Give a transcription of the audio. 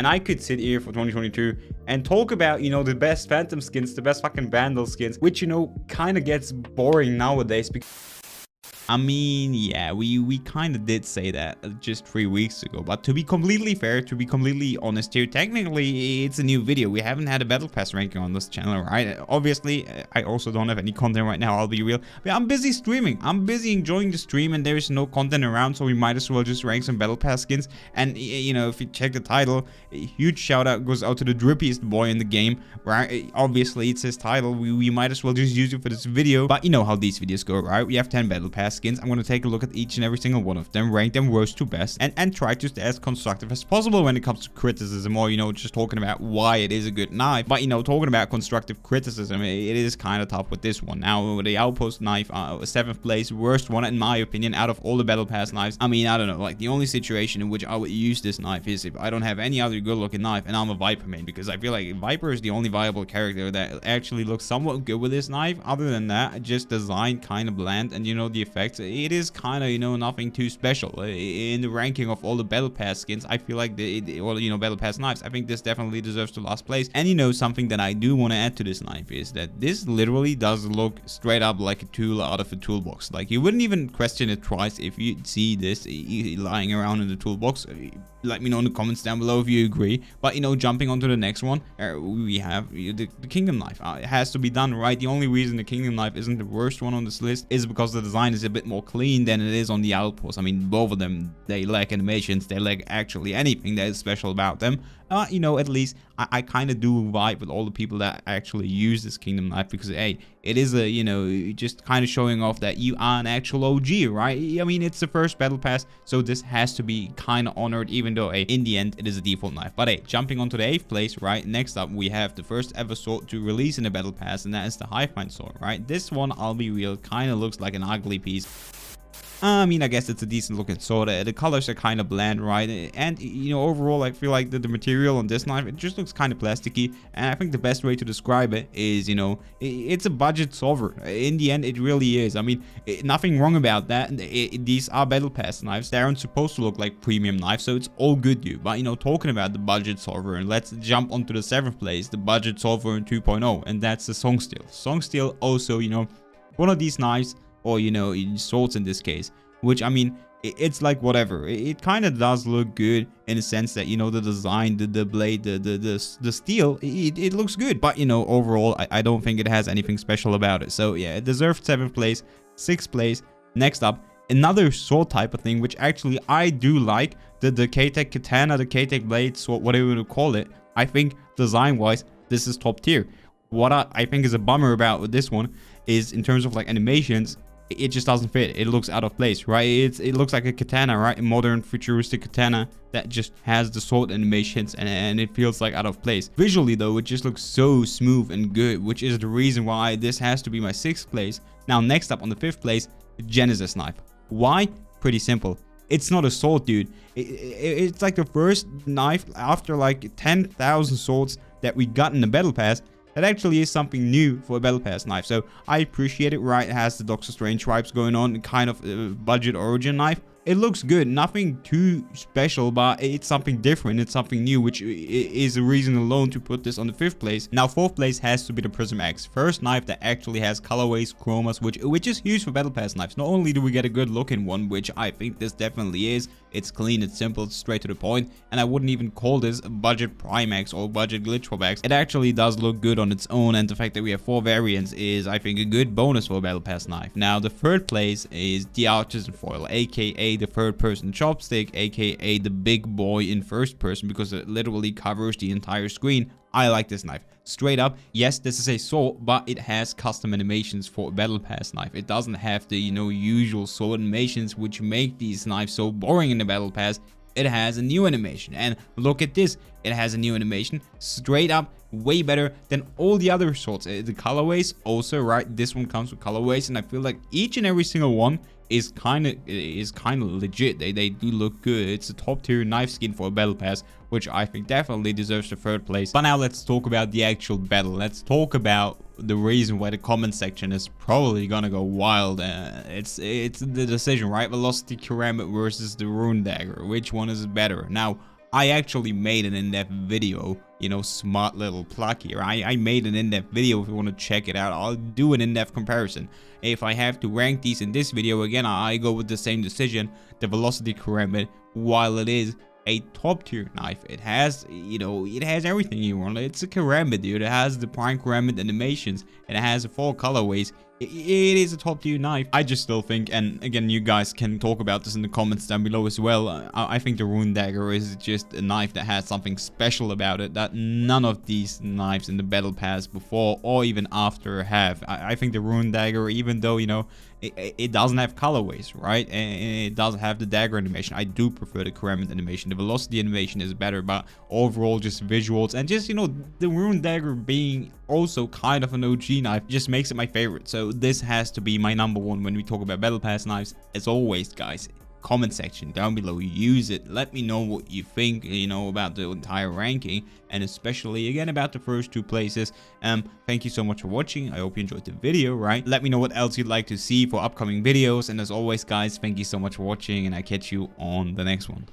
And I could sit here for 2022 and talk about, you know, the best Phantom skins, the best fucking Vandal skins, which, you know, kind of gets boring nowadays because I mean, yeah, we kind of did say that just 3 weeks ago, but to be completely fair, to be completely honest here, technically it's a new video. We haven't had a battle pass ranking on this channel, right? Obviously, I also don't have any content right now, I'll be real, but I'm busy streaming. I'm busy enjoying the stream and there's no content around, so we might as well just rank some battle pass skins. And, you know, if you check the title, a huge shout out goes out to the drippiest boy in the game, right? Obviously, it's his title. We might as well just use it for this video, but you know how these videos go, right? We have 10 battle pass skins. I'm going to take a look at each and every single one of them, rank them worst to best, and try to stay as constructive as possible when it comes to criticism, or, you know, just talking about why it is a good knife. But, you know, talking about constructive criticism, it is kind of tough with this one. Now, the Outpost knife, 7th place, worst one in my opinion out of all the battle pass knives. I mean, I don't know, like the only situation in which I would use this knife is if I don't have any other good looking knife and I'm a Viper main, because I feel like Viper is the only viable character that actually looks somewhat good with this knife. Other than that, just design kind of bland, and, you know, the effects, it is kind of, you know, nothing too special. In the ranking of all the battle pass skins, I feel like or, you know, battle pass knives, I think this definitely deserves the last place. And, you know, something that I do want to add to this knife is that this literally does look straight up like a tool out of a toolbox. Like, you wouldn't even question it twice if you see this lying around in the toolbox. Let me know in the comments down below if you agree. But, you know, jumping onto the next one, we have the Kingdom knife. It has to be done right. The only reason the Kingdom knife isn't the worst one on this list is because the design is a bit more clean than it is on the Outpost. I mean, both of them, they lack animations, they lack actually anything that is special about them. You know, at least I kind of do vibe with all the people that actually use this Kingdom knife, because, hey, it is a, you know, just kind of showing off that you are an actual OG, right? I mean, it's the first battle pass, so this has to be kind of honored, even though, hey, in the end, it is a default knife. But, hey, jumping onto the 8th place, right? Next up, we have the first ever sword to release in the battle pass, and that is the Highfind sword, right? This one, I'll be real, kind of looks like an ugly piece. I mean, I guess it's a decent looking sword. The colors are kind of bland, right? And, you know, overall, I feel like the material on this knife, it just looks kind of plasticky. And I think the best way to describe it is, you know, it's a budget solver. In the end, it really is. I mean, nothing wrong about that. These are battle pass knives. They aren't supposed to look like premium knives, so it's all good, dude. But, you know, talking about the budget solver, and let's jump onto the 7th place, the budget solver in 2.0, and that's the Songsteel. Songsteel also, you know, one of these knives, or, you know, swords in this case, which, I mean, it's like whatever. It kind of does look good in a sense that, you know, the design, the blade, the steel, it looks good. But, you know, overall, I don't think it has anything special about it. So, yeah, it deserved 7th place. 6th place. Next up, another sword type of thing, which actually I do like. The K-Tech Katana, the K-Tech blade, sword, whatever you want to call it. I think, design-wise, this is top tier. What I think is a bummer about this one is, in terms of, like, animations, it just doesn't fit. It looks out of place, right? It looks like a katana, right? A modern futuristic katana that just has the sword animations, and it feels like out of place. Visually though, it just looks so smooth and good, which is the reason why this has to be my 6th place. Now, next up on the 5th place, the Genesis knife. Why? Pretty simple. It's not a sword, dude. It's like the first knife after like 10,000 swords that we got in the battle pass that actually is something new for a battle pass knife. So I appreciate it, right? It has the Doctor Strange vibes going on, kind of budget origin knife. It looks good, nothing too special, but it's something different, it's something new, which is a reason alone to put this on the 5th place. Now, 4th place has to be the Prism X, first knife that actually has colorways, chromas, which is huge for battle pass knives. Not only do we get a good looking one, which I think this definitely is, it's clean, it's simple, it's straight to the point, and I wouldn't even call this a budget Primax or budget glitch X. It actually does look good on its own, and the fact that we have 4 variants is, I think, a good bonus for a battle pass knife. Now, the 3rd place is the Artisan Foil, aka the 3rd person chopstick, aka the big boy in 1st person, because it literally covers the entire screen. I like this knife. Straight up, yes, this is a sword, but it has custom animations for a battle pass knife. It doesn't have the, you know, usual sword animations which make these knives so boring in the battle pass. It has a new animation, and look at this, it has a new animation, straight up way better than all the other swords. The colorways also, right, this one comes with colorways, and I feel like each and every single one is kind of legit. They do look good. It's a top tier knife skin for a battle pass, which I think definitely deserves the 3rd place. But now let's talk about the actual battle. Let's talk about the reason why the comment section is probably gonna go wild. It's the decision, right? Velocity Ceramic versus the Rune Dagger. Which one is better? Now, I actually made an in-depth video, you know, smart little plug here. I made an in-depth video. If you want to check it out, I'll do an in-depth comparison. If I have to rank these in this video, again, I go with the same decision. The velocity karambit, while it is a top tier knife, it has, you know, it has everything you want. It's a karambit, dude. It has the prime karambit animations, and it has 4 colorways. It is a top tier knife. I just still think, and again, you guys can talk about this in the comments down below as well. I think the rune dagger is just a knife that has something special about it that none of these knives in the battle pass before or even after have. I think the rune dagger, even though, you know, it doesn't have colorways, right? And it doesn't have the dagger animation. I do prefer the karambit animation. The velocity animation is better, but overall just visuals and just, you know, the rune dagger being also kind of an OG knife just makes it my favorite. So this has to be my number 1 when we talk about battle pass knives. As always, guys, comment section down below, use it, let me know what you think, you know, about the entire ranking, and especially again about the first 2 places. Thank you so much for watching. I hope you enjoyed the video, right? Let me know what else you'd like to see for upcoming videos, and as always, guys, thank you so much for watching, and I catch you on the next one.